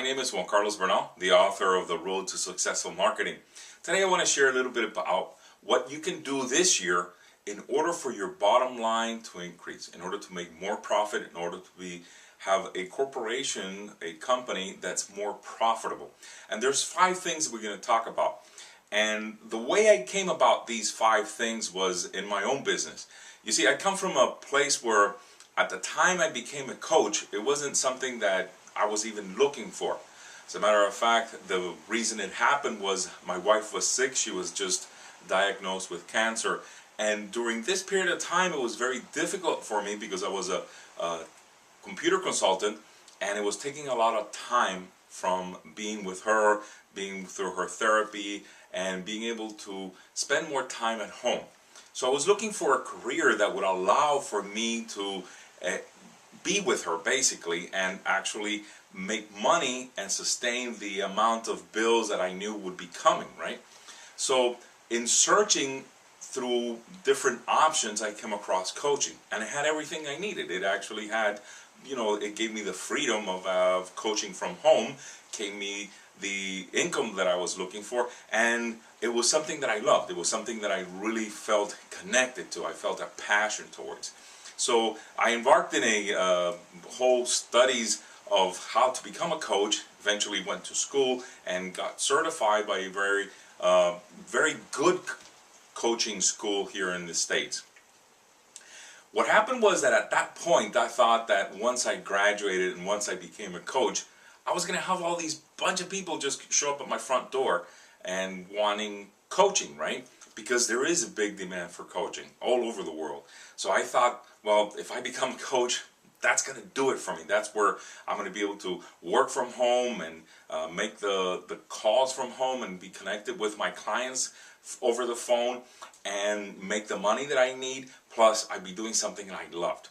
name is Juan Carlos Bernal, the author of The Road to Successful Marketing. Today I want to share a little bit about what you can do this year in order for your bottom line to increase, in order to make more profit, in order to have a corporation, a company that's more profitable. And there's 5 things we're going to talk about. And the way I came about these 5 things was in my own business. You see, I come from a place where at the time I became a coach, it wasn't something that I was even looking for. As a matter of fact, the reason it happened was my wife was sick. She was just diagnosed with cancer. And during this period of time, it was very difficult for me because I was a computer consultant, and it was taking a lot of time from being with her, being through her therapy, and being able to spend more time at home. So I was looking for a career that would allow for me to be with her basically and actually make money and sustain the amount of bills that I knew would be coming, right? So in searching through different options, I came across coaching, and it had everything I needed. It actually had, it gave me the freedom of coaching from home, gave me the income that I was looking for, and it was something that I loved. It was something that I really felt connected to. I felt a passion towards. So I embarked in a whole studies of how to become a coach, eventually went to school and got certified by a very good coaching school here in the States. What happened was that at that point I thought that once I graduated and once I became a coach, I was going to have all these bunch of people just show up at my front door and wanting coaching, right? Because there is a big demand for coaching all over the world. So I thought, well, if I become a coach, that's going to do it for me. That's where I'm going to be able to work from home and make the calls from home and be connected with my clients over the phone and make the money that I need. Plus, I'd be doing something that I loved.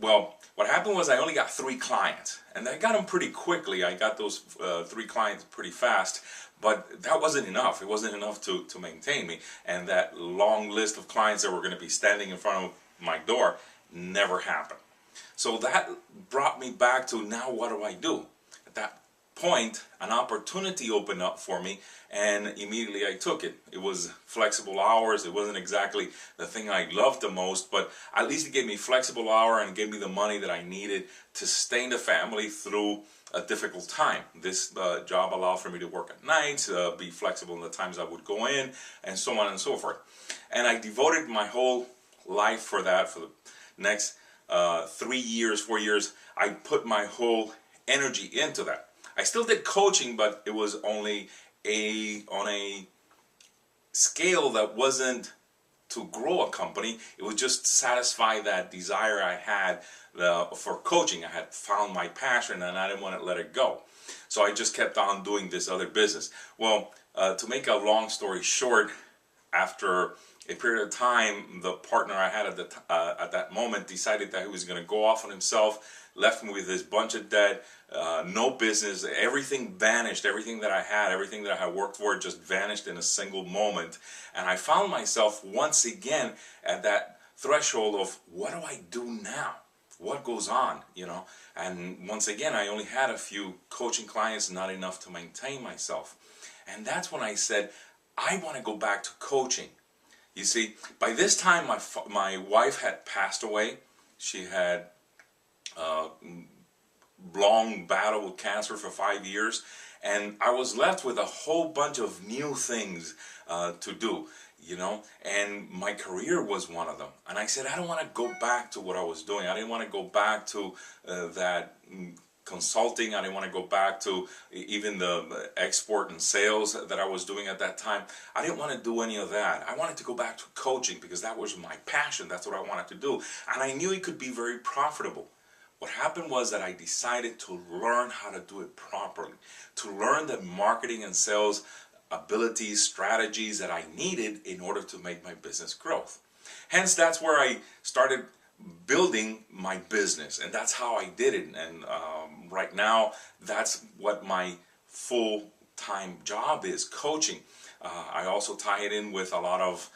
Well, what happened was I only got 3 clients, and I got them pretty quickly. I got those 3 clients pretty fast, but that wasn't enough. It wasn't enough to maintain me, and that long list of clients that were going to be standing in front of my door never happened. So that brought me back to, now what do I do? At that point, an opportunity opened up for me, and immediately I took it. It was flexible hours. It wasn't exactly the thing I loved the most, but at least it gave me flexible hour and gave me the money that I needed to sustain the family through a difficult time. This job allowed for me to work at nights, be flexible in the times I would go in, and so on and so forth. And I devoted my whole life for that. For the next 3 years, 4 years, I put my whole energy into that. I still did coaching, but it was only on a scale that wasn't to grow a company. It would just satisfy that desire I had for coaching. I had found my passion and I didn't want to let it go. So I just kept on doing this other business. Well, to make a long story short, after a period of time, the partner I had at that moment decided that he was going to go off on himself, left me with this bunch of debt, no business, everything vanished, everything that I had, everything that I had worked for just vanished in a single moment. And I found myself once again at that threshold of, what do I do now? What goes on, And once again, I only had a few coaching clients, not enough to maintain myself. And that's when I said, I want to go back to coaching. You see, by this time, my wife had passed away. She had long battle with cancer for 5 years, and I was left with a whole bunch of new things to do, and my career was one of them. And I said, I don't want to go back to what I was doing. I didn't want to go back to that consulting. I didn't want to go back to even the export and sales that I was doing at that time. I didn't want to do any of that. I wanted to go back to coaching because that was my passion. That's what I wanted to do. And I knew it could be very profitable. What happened was that I decided to learn how to do it properly, to learn the marketing and sales abilities, strategies that I needed in order to make my business growth. Hence, that's where I started building my business, and that's how I did it. And right now, that's what my full-time job is, coaching. I also tie it in with a lot of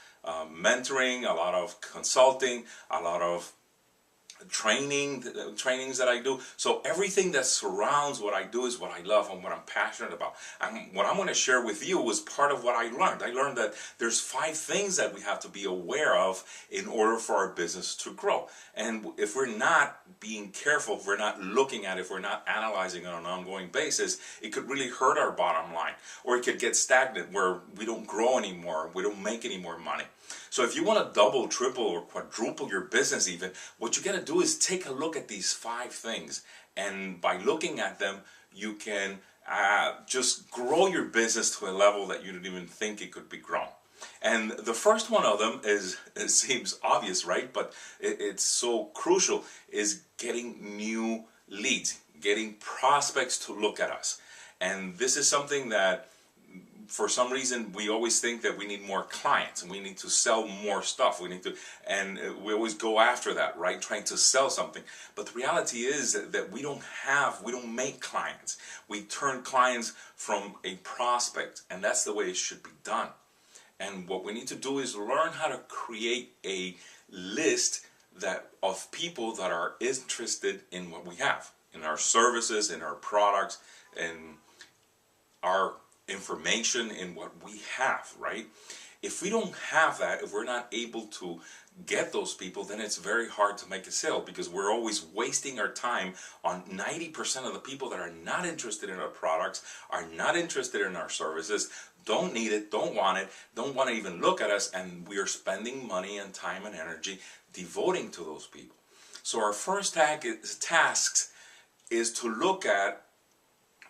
mentoring, a lot of consulting, a lot of trainings that I do. So everything that surrounds what I do is what I love and what I'm passionate about. And what I'm going to share with you was part of what I learned. I learned that there's 5 things that we have to be aware of in order for our business to grow. And if we're not being careful, if we're not looking at it, if we're not analyzing it on an ongoing basis, it could really hurt our bottom line, or it could get stagnant where we don't grow anymore, we don't make any more money. So if you want to double, triple, or quadruple your business even, what you got to do is take a look at these 5 things. And by looking at them, you can just grow your business to a level that you didn't even think it could be grown. And the first one of them is, it seems obvious, right? But it's so crucial, is getting new leads, getting prospects to look at us. And this is something that, for some reason, we always think that we need more clients and we need to sell more stuff. And we always go after that, right? Trying to sell something. But the reality is that we don't make clients. We turn clients from a prospect, and that's the way it should be done. And what we need to do is learn how to create a list of people that are interested in what we have, in our services, in our products, in our information, in what we have, right? If we don't have that, if we're not able to get those people, then it's very hard to make a sale, because we're always wasting our time on 90% of the people that are not interested in our products, are not interested in our services, don't need it, don't want to even look at us, and we are spending money and time and energy devoting to those people. So our first task is to look at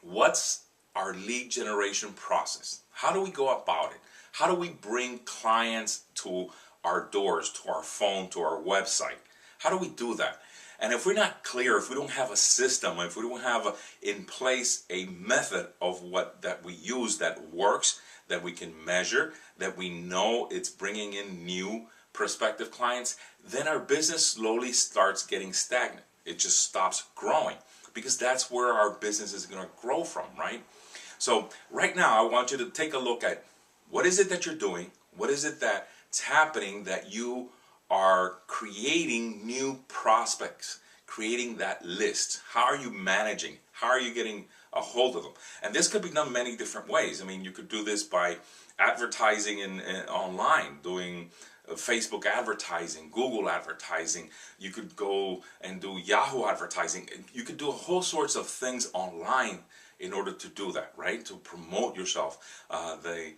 what's our lead generation process. How do we go about it? How do we bring clients to our doors, to our phone, to our website? How do we do that? And if we're not clear, if we don't have a system, if we don't have in place a method of that we use that works, that we can measure, that we know it's bringing in new prospective clients, then our business slowly starts getting stagnant. It just stops growing, because that's where our business is going to grow from, right? So right now, I want you to take a look at what is it that you're doing, what is it that's happening that you are creating new prospects, creating that list. How are you managing? How are you getting a hold of them? And this could be done many different ways. I mean, you could do this by advertising online, doing Facebook advertising, Google advertising. You could go and do Yahoo advertising. You could do a whole sorts of things online in order to do that, right? To promote yourself. The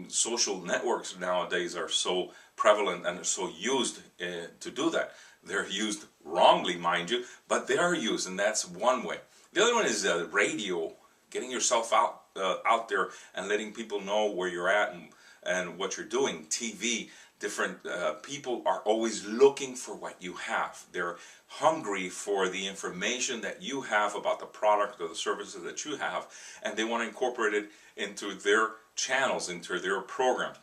social networks nowadays are so prevalent and are so used to do that. They're used wrongly, mind you, but they are used, and that's one way. The other one is radio, getting yourself out there and letting people know where you're at and what you're doing. TV, different people are always looking for what you have. They're hungry for the information that you have about the product or the services that you have, and they want to incorporate it into their channels, into their program.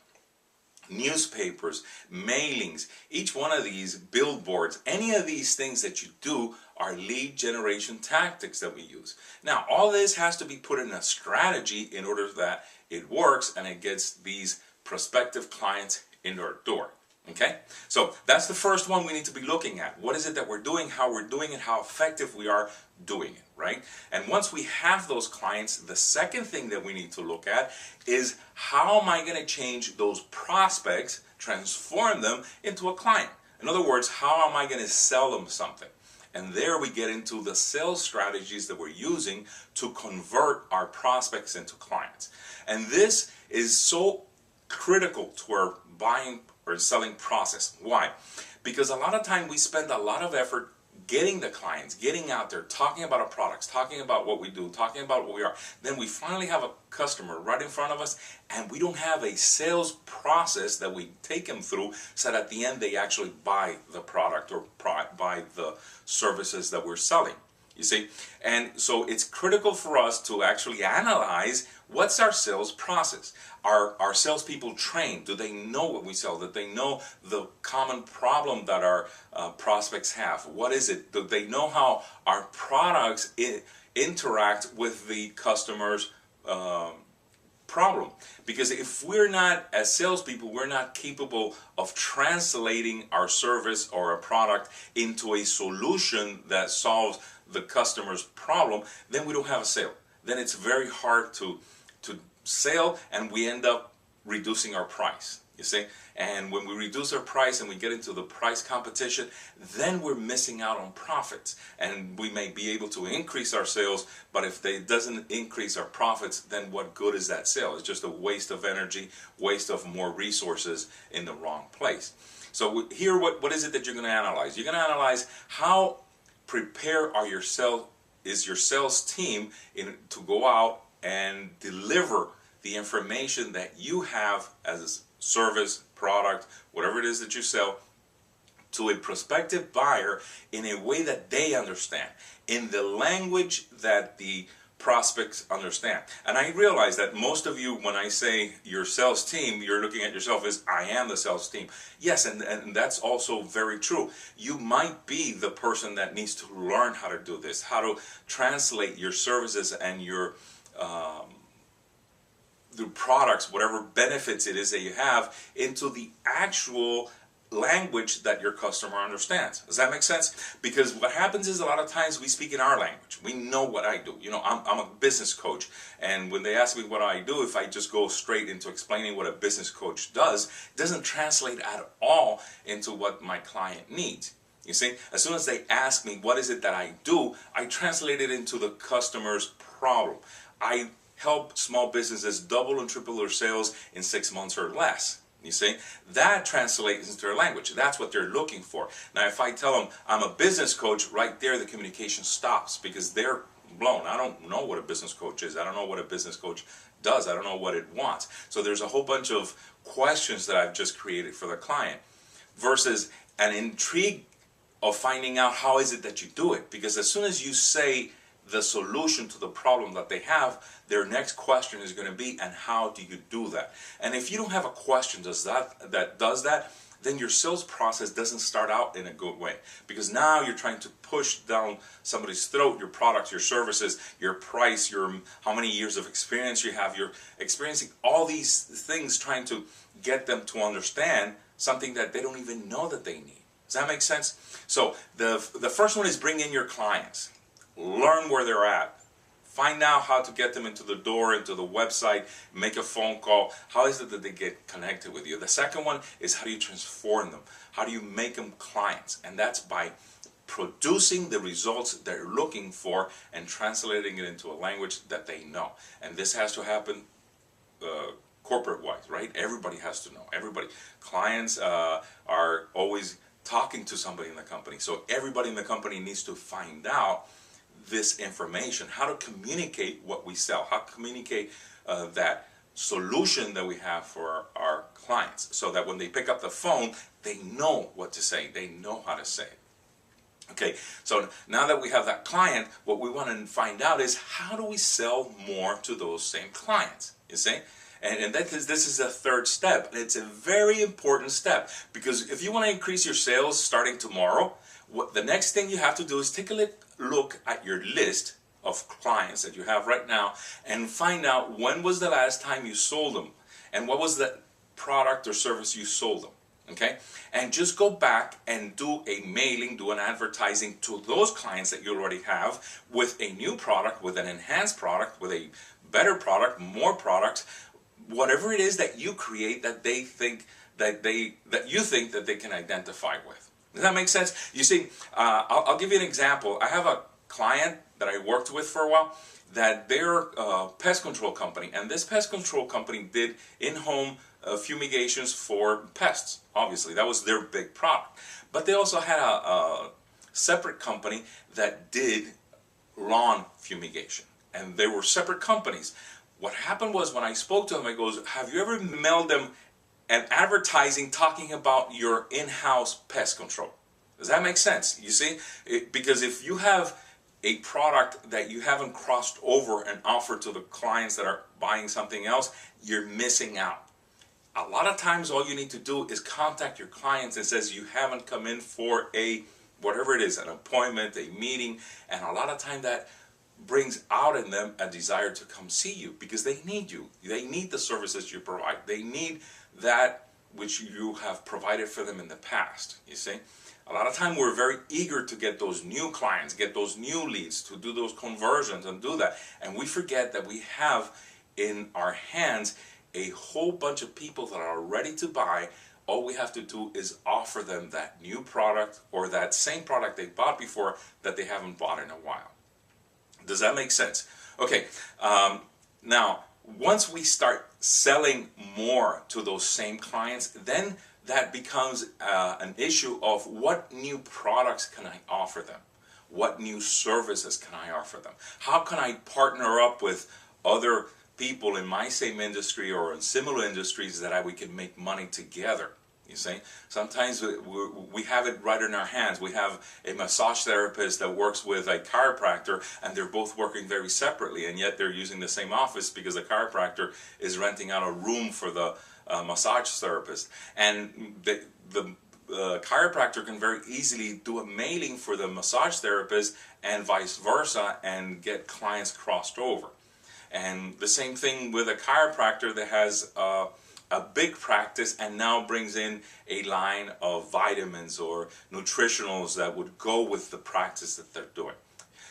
Newspapers, mailings, each one of these, billboards, any of these things that you do are lead generation tactics that we use. Now, all this has to be put in a strategy in order that it works and it gets these prospective clients in our door. Okay? So that's the first one we need to be looking at. What is it that we're doing, how we're doing it, how effective we are doing it, right? And once we have those clients, the second thing that we need to look at is, how am I going to change those prospects, transform them into a client? In other words, how am I going to sell them something? And there we get into the sales strategies that we're using to convert our prospects into clients. And this is so critical to our buying or selling process. Why? Because a lot of time we spend a lot of effort getting the clients, getting out there, talking about our products, talking about what we do, talking about what we are. Then we finally have a customer right in front of us, and we don't have a sales process that we take them through so that at the end they actually buy the product or buy the services that we're selling. You see? And so it's critical for us to actually analyze, what's our sales process? Are our salespeople trained? Do they know what we sell? Do they know the common problem that our prospects have? What is it? Do they know how our products interact with the customer's problem. Because if we're not, as salespeople, we're not capable of translating our service or a product into a solution that solves the customer's problem, then we don't have a sale. Then it's very hard to sell, and we end up reducing our price, you see. And when we reduce our price and we get into the price competition, then we're missing out on profits. And we may be able to increase our sales, but if they doesn't increase our profits, then what good is that sale? It's just a waste of energy, waste of more resources in the wrong place. So here, what is it that you're going to analyze? You're going to analyze how prepared is your sales team to go out and deliver the information that you have as a service, product, whatever it is that you sell, to a prospective buyer in a way that they understand, in the language that the prospects understand. And I realize that most of you, when I say your sales team, you're looking at yourself as I am the sales team. Yes, and that's also very true. You might be the person that needs to learn how to do this, how to translate your services and your the products, whatever benefits it is that you have, into the actual language that your customer understands. Does that make sense? Because what happens is a lot of times we speak in our language. We know what I do. You know, I'm a business coach, and when they ask me what I do, if I just go straight into explaining what a business coach does, it doesn't translate at all into what my client needs. You see, as soon as they ask me what is it that I do, I translate it into the customer's problem. I help small businesses double and triple their sales in 6 months or less. You see, that translates into their language. That's what they're looking for. Now, if I tell them I'm a business coach, right there the communication stops, because they're blown. I don't know what a business coach is. I don't know what a business coach does. I don't know what it wants. So there's a whole bunch of questions that I've just created for the client, versus an intrigue of finding out how is it that you do it. Because as soon as you say the solution to the problem that they have, their next question is going to be, and how do you do that? And if you don't have a question that does that, then your sales process doesn't start out in a good way. Because now you're trying to push down somebody's throat your products, your services, your price, how many years of experience you have. You're experiencing all these things, trying to get them to understand something that they don't even know that they need. Does that make sense? So the first one is bring in your clients. Learn where they're at. Find out how to get them into the door, into the website, make a phone call. How is it that they get connected with you? The second one is, how do you transform them? How do you make them clients? And that's by producing the results they're looking for and translating it into a language that they know. And this has to happen corporate-wise, right? Everybody has to know. Everybody. Clients are always talking to somebody in the company. So everybody in the company needs to find out this information, how to communicate what we sell, how to communicate that solution that we have for our clients, so that when they pick up the phone, they know what to say, they know how to say it. Okay, so now that we have that client, what we want to find out is, how do we sell more to those same clients, you see? And this is a third step. It's a very important step, because if you want to increase your sales starting tomorrow, the next thing you have to do is take a look at your list of clients that you have right now and find out when was the last time you sold them and what was the product or service you sold them. Okay? And just go back and do a mailing, do an advertising to those clients that you already have with a new product, with an enhanced product, with a better product, more products, whatever it is that you create that they think that you think that they can identify with. Does that make sense? You see, I'll give you an example. I have a client that I worked with for a while, that they're a pest control company, and this pest control company did in-home fumigations for pests. Obviously, that was their big product. But they also had a separate company that did lawn fumigation, and they were separate companies. What happened was, when I spoke to them, I goes, have you ever mailed them an advertising talking about your in-house pest control? Does that make sense? You see, because if you have a product that you haven't crossed over and offered to the clients that are buying something else, you're missing out. A lot of times all you need to do is contact your clients and says you haven't come in for a whatever it is, an appointment, a meeting, and a lot of time that brings out in them a desire to come see you, because they need you. They need the services you provide. They need that which you have provided for them in the past, you see. A lot of time we're very eager to get those new clients, get those new leads, to do those conversions and do that. And we forget that we have in our hands a whole bunch of people that are ready to buy. All we have to do is offer them that new product or that same product they bought before that they haven't bought in a while. Does that make sense? Okay, now once we start selling more to those same clients, then that becomes an issue of what new products can I offer them? What new services can I offer them? How can I partner up with other people in my same industry or in similar industries that we can make money together? You see, sometimes we have it right in our hands. We have a massage therapist that works with a chiropractor, and they're both working very separately, and yet they're using the same office because the chiropractor is renting out a room for the massage therapist. And the chiropractor can very easily do a mailing for the massage therapist and vice versa and get clients crossed over. And the same thing with a chiropractor that has a big practice and now brings in a line of vitamins or nutritionals that would go with the practice that they're doing.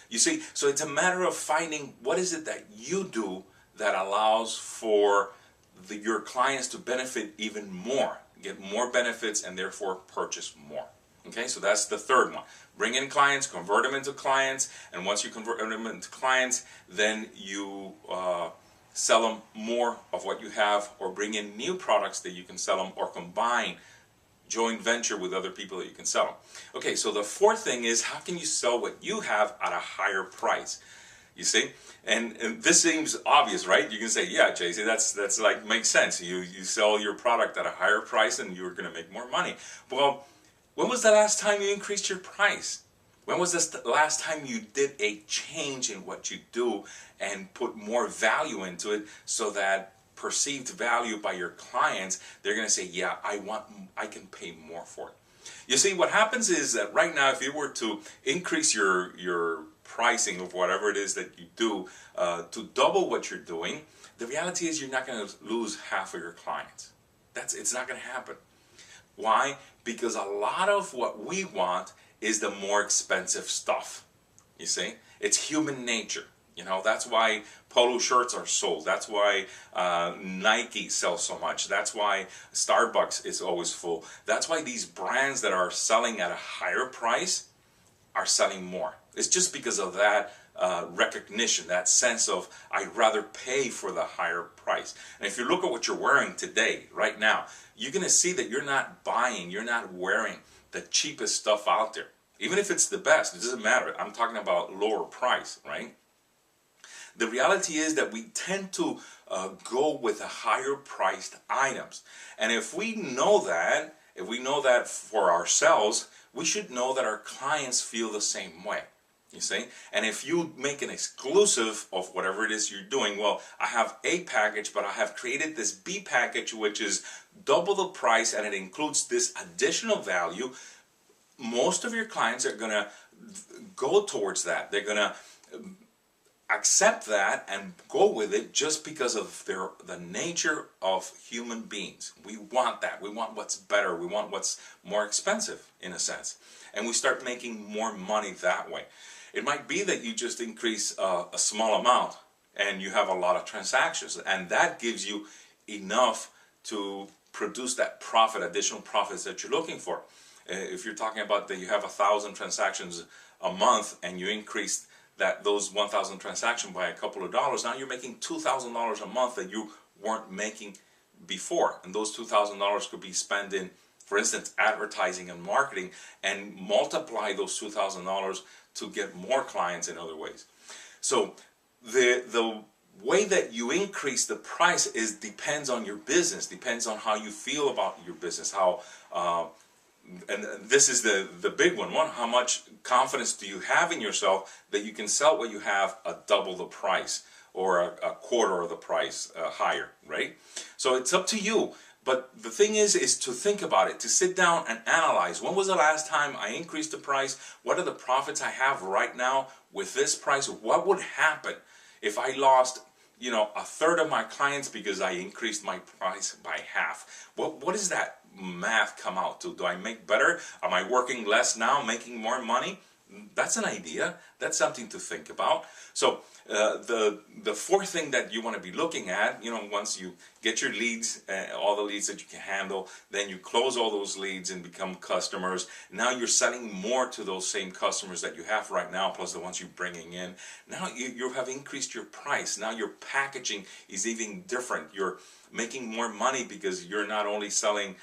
You see, so it's a matter of finding what is it that you do that allows for your clients to benefit even more, get more benefits, and therefore purchase more. Okay, so that's the third one. Bring in clients, convert them into clients, and once you convert them into clients, then you sell them more of what you have, or bring in new products that you can sell them, or combine, joint venture with other people that you can sell them. Okay, so the fourth thing is, how can you sell what you have at a higher price? You see, and this seems obvious, right? You can say, yeah, JC, that's like makes sense. You sell your product at a higher price and you're going to make more money. Well, when was the last time you increased your price? When was this the last time you did a change in what you do and put more value into it, so that perceived value by your clients, they're going to say, yeah, I can pay more for it. You see, what happens is that right now, if you were to increase your pricing of whatever it is that you do to double what you're doing, the reality is you're not going to lose half of your clients. It's not going to happen. Why? Because a lot of what we want is the more expensive stuff. You see, it's human nature. You know, that's why polo shirts are sold. That's why Nike sells so much. That's why Starbucks is always full. That's why these brands that are selling at a higher price are selling more. It's just because of that recognition, that sense of, I'd rather pay for the higher price. And if you look at what you're wearing today, right now, you're going to see that you're not wearing the cheapest stuff out there. Even if it's the best, it doesn't matter. I'm talking about lower price, right? The reality is that we tend to go with the higher priced items. And if we know that for ourselves, we should know that our clients feel the same way. You see? And if you make an exclusive of whatever it is you're doing, well, I have A package, but I have created this B package, which is double the price, and it includes this additional value. Most of your clients are going to go towards that. They're going to accept that and go with it just because of the nature of human beings. We want that. We want what's better. We want what's more expensive, in a sense. And we start making more money that way. It might be that you just increase a small amount and you have a lot of transactions, and that gives you enough to produce that profit, additional profits that you're looking for. If you're talking about that you have 1,000 transactions a month and you increase those 1,000 transactions by a couple of dollars, now you're making $2,000 a month that you weren't making before. And those $2,000 could be spent in, for instance, advertising and marketing, and multiply those $2,000 to get more clients in other ways. So the way that you increase the price depends on your business, depends on how you feel about your business, and this is the big one. How much confidence do you have in yourself that you can sell what you have at double the price or a quarter of the price higher, right? So it's up to you. But the thing is to think about it, to sit down and analyze. When was the last time I increased the price? What are the profits I have right now with this price? What would happen if I lost, you know, a third of my clients because I increased my price by half? What does that math come out to? Do I make better? Am I working less now, making more money? That's an idea. That's something to think about. So the fourth thing that you want to be looking at, you know, once you get your leads, all the leads that you can handle, then you close all those leads and become customers. Now you're selling more to those same customers that you have right now, plus the ones you're bringing in. Now you have increased your price. Now your packaging is even different. You're making more money because you're not only selling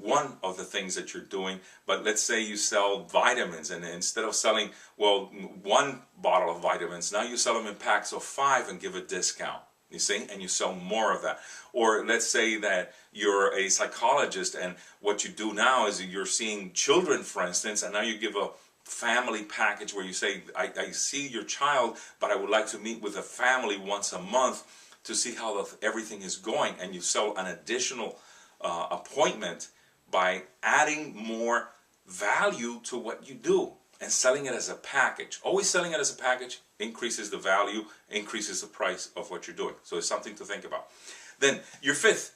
one of the things that you're doing, but let's say you sell vitamins, and instead of selling, well, one bottle of vitamins, now you sell them in packs of 5 and give a discount, you see, and you sell more of that. Or let's say that you're a psychologist, and what you do now is you're seeing children, for instance, and now you give a family package where you say, I see your child, but I would like to meet with a family once a month to see how everything is going, and you sell an additional appointment by adding more value to what you do and selling it as a package. Always selling it as a package increases the value, increases the price of what you're doing. So it's something to think about. Then your fifth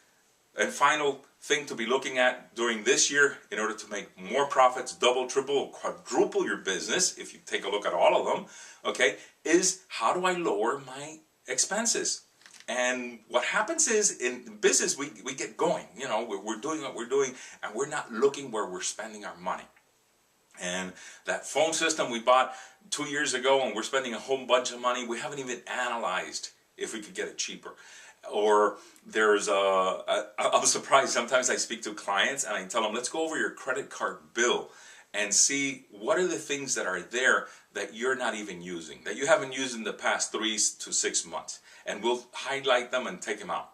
and final thing to be looking at during this year in order to make more profits, double, triple, quadruple your business, if you take a look at all of them, okay, is how do I lower my expenses? And what happens is in business we get going, you know, we're doing what we're doing, and we're not looking where we're spending our money. And that phone system we bought 2 years ago, and we're spending a whole bunch of money, we haven't even analyzed if we could get it cheaper. Or there's I'm surprised, sometimes I speak to clients and I tell them, let's go over your credit card bill and see what are the things that are there that you're not even using, that you haven't used in the past 3 to 6 months. And we'll highlight them and take them out.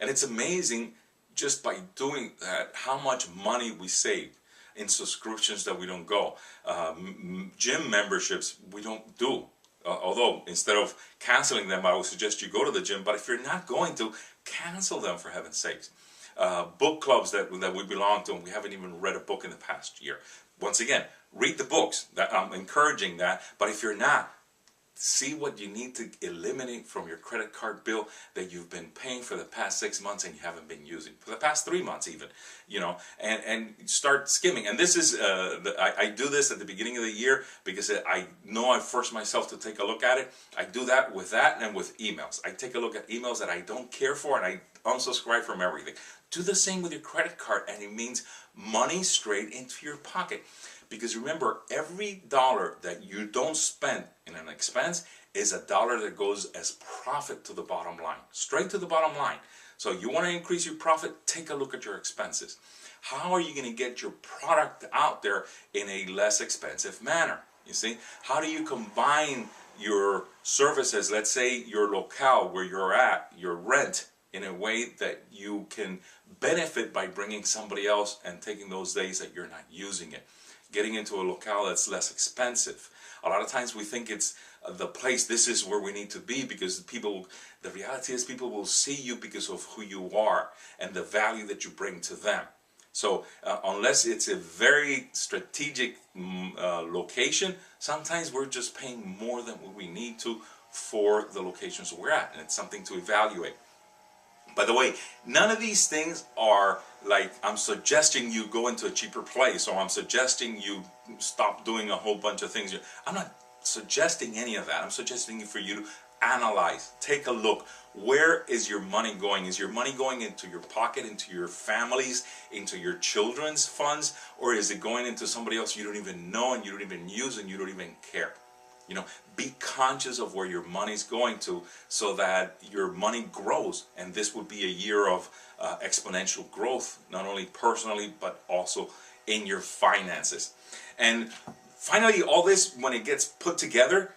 And it's amazing just by doing that how much money we save in subscriptions that we don't go. Gym memberships we don't do. Although instead of canceling them, I would suggest you go to the gym. But if you're not going to, cancel them for heaven's sakes. Book clubs that we belong to, and we haven't even read a book in the past year. Once again, read the books. I'm encouraging that. But if you're not, see what you need to eliminate from your credit card bill that you've been paying for the past 6 months and you haven't been using, for the past 3 months even, you know, and start skimming. And this is, I do this at the beginning of the year because I know I force myself to take a look at it. I do that and with emails. I take a look at emails that I don't care for, and I unsubscribe from everything. Do the same with your credit card, and it means money straight into your pocket. Because remember, every dollar that you don't spend in an expense is a dollar that goes as profit to the bottom line, straight to the bottom line. So you want to increase your profit, take a look at your expenses. How are you going to get your product out there in a less expensive manner? You see, how do you combine your services, let's say your locale where you're at, your rent, in a way that you can benefit by bringing somebody else and taking those days that you're not using it? Getting into a locale that's less expensive. A lot of times we think it's the place, this is where we need to be, because the reality is people will see you because of who you are and the value that you bring to them. So unless it's a very strategic location, sometimes we're just paying more than what we need to for the locations we're at, and it's something to evaluate. By the way, none of these things are like I'm suggesting you go into a cheaper place, or I'm suggesting you stop doing a whole bunch of things. I'm not suggesting any of that. I'm suggesting for you to analyze, take a look. Where is your money going? Is your money going into your pocket, into your families, into your children's funds, or is it going into somebody else you don't even know and you don't even use and you don't even care? You know, be conscious of where your money's going to so that your money grows. And this would be a year of exponential growth, not only personally, but also in your finances. And finally, all this, when it gets put together,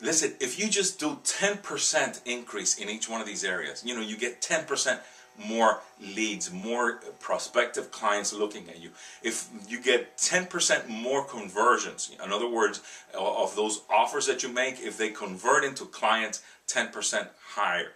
listen, if you just do 10% increase in each one of these areas, you know, you get 10% more leads, more prospective clients looking at you. If you get 10% more conversions, in other words, of those offers that you make, if they convert into clients 10% higher.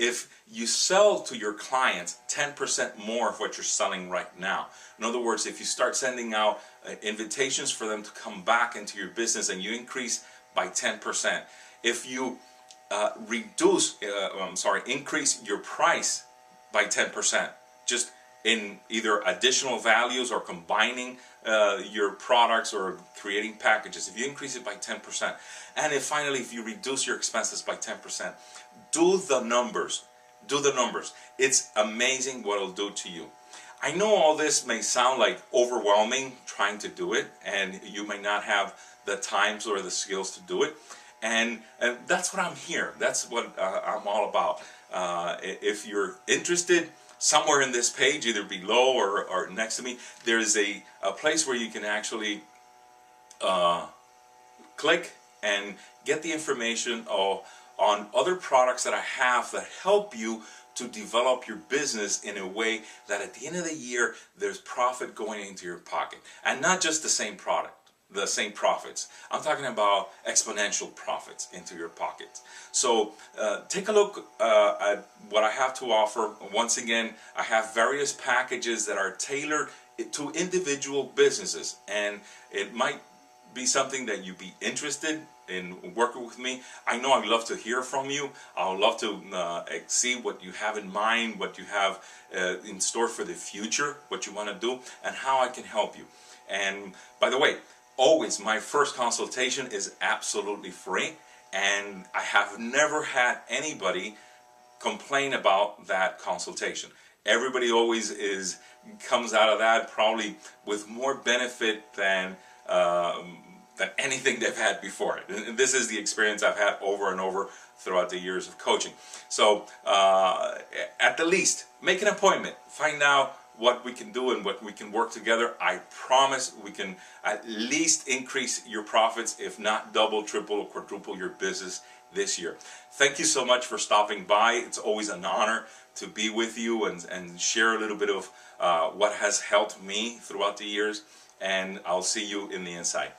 if you sell to your clients 10% more of what you're selling right now. In other words, if you start sending out invitations for them to come back into your business and you increase by 10%, if you increase your price by 10%, just in either additional values or combining your products or creating packages, if you increase it by 10%, and if you reduce your expenses by 10%, do the numbers. It's amazing what it'll do to you. I know all this may sound like overwhelming trying to do it, and you may not have the times or the skills to do it, and that's what I'm here. That's what I'm all about. If you're interested, somewhere in this page, either below or next to me, there's a place where you can actually click and get the information on other products that I have that help you to develop your business in a way that at the end of the year there's profit going into your pocket, and not just the same product, the same profits. I'm talking about exponential profits into your pockets. So take a look at what I have to offer. Once again, I have various packages that are tailored to individual businesses, and it might be something that you'd be interested in working with me. I know I'd love to hear from you. I would love to see what you have in mind, what you have in store for the future, what you want to do, and how I can help you. And by the way, always, my first consultation is absolutely free, and I have never had anybody complain about that consultation. Everybody always comes out of that probably with more benefit than anything they've had before it. And this is the experience I've had over and over throughout the years of coaching. So at the least, make an appointment. Find out what we can do and what we can work together. I promise we can at least increase your profits, if not double, triple, or quadruple your business this year. Thank you so much for stopping by. It's always an honor to be with you and share a little bit of what has helped me throughout the years. And I'll see you in the inside.